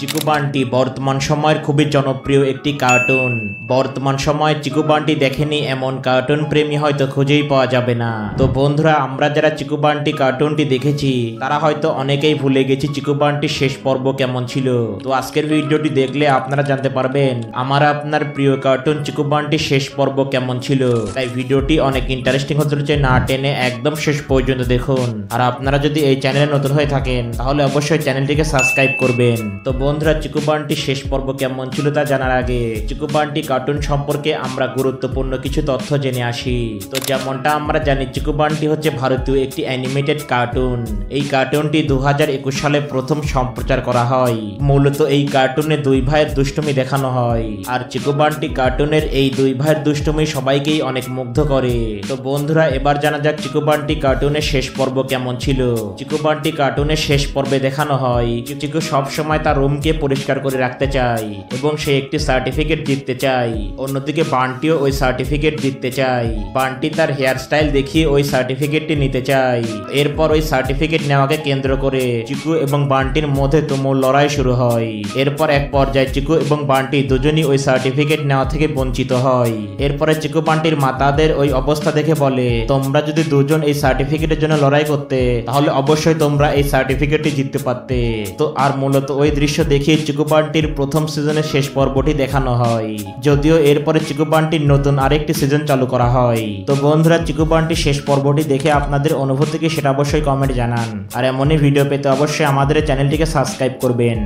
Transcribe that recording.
চিকু বান্টি বর্তমান সময়ের খুবই জনপ্রিয় একটি কার্টুন। বর্তমান সময়ে চিকু বান্টি দেখেনি এমন কার্টুন প্রেমী হয়তো খুঁজেই পাওয়া যাবে না। তো বন্ধুরা, আমরা যারা চিকু বান্টি কার্টুনটি দেখেছি তারা হয়তো অনেকেই ভুলে গেছি চিকু বান্টির শেষ পর্ব কেমন ছিল। তো আজকের ভিডিওটি দেখলে আপনারা জানতে পারবেন আমার আপনার প্রিয় কার্টুন চিকু বান্টির শেষ পর্ব কেমন ছিল। তাই ভিডিওটি অনেক ইন্টারেস্টিং হতে চলেছে, না টেনে একদম শেষ পর্যন্ত দেখুন। আর আপনারা যদি এই চ্যানেলে নতুন হয়ে থাকেন তাহলে অবশ্যই চ্যানেলটিকে সাবস্ক্রাইব করবেন। তো বন্ধুরা, চিকু বান্টি শেষ পর্ব কেমন ছিল তা জানার আগে চিকু বান্টি কার্টুন সম্পর্কে আমরা গুরুত্বপূর্ণ কিছু তথ্য জেনে আসি। তো যেমনটা আমরা জানি, চিকু বান্টি হচ্ছে ভারতীয় একটি অ্যানিমেটেড কার্টুন। এই কার্টুনটি 2021 সালে প্রথম সম্প্রচার করা হয়। মূলত এই কার্টুনে দুই ভাইয়ের দুষ্টুমি দেখানো হয়। আর চিকু বান্টি কার্টুনের এই দুই ভাইয়ের দুষ্টুমি সবাইকেই অনেক মুগ্ধ করে। তো বন্ধুরা, এবার জানা যাক চিকু বান্টি কার্টুনের শেষ পর্ব কেমন ছিল। চিকু বান্টি কার্টুনের শেষ পর্বে দেখানো হয় চিকু সবসময় তার রুমকে পরিষ্কার করে রাখতে চাই এবং সে একটি সার্টিফিকেট জিততে চাই। অন্যদিকে বান্টিও ওই সার্টিফিকেট জিততে চাই। বান্টি তার হেয়ার স্টাইল দেখিয়ে ওই সার্টিফিকেটটি নিতে চাই। এরপর ওই সার্টিফিকেট নেওয়াকে কেন্দ্র করে চিকু এবং বান্টির মধ্যে তুমুল লড়াই শুরু হয়। এরপর এক পর্যায়ে চিকু এবং বান্টি দুজনই ওই সার্টিফিকেট নেওয়া থেকে বঞ্চিত হয়। এরপরে চিকু বান্টির মাতাদের ওই অবস্থা দেখে বলে, তোমরা যদি দুজন এই সার্টিফিকেটের জন্য লড়াই করতে তাহলে অবশ্যই তোমরা এই সার্টিফিকেটটি জিততে পারতে। তো আর মূলত ওই দৃশ্য দেখে চিকু বান্টির প্রথম সিজনের শেষ পর্বটি দেখানো হয়। যদিও এরপরে চিকু বান্টির নতুন আরেকটি সিজন চালু করা হয়। তো বন্ধুরা, চিকু বান্টির শেষ পর্বটি দেখে আপনাদের অনুভূতি কি সেটা অবশ্যই কমেন্টে জানান। আর এমনই ভিডিও পেতে অবশ্যই আমাদের চ্যানেলটিকে সাবস্ক্রাইব করবেন।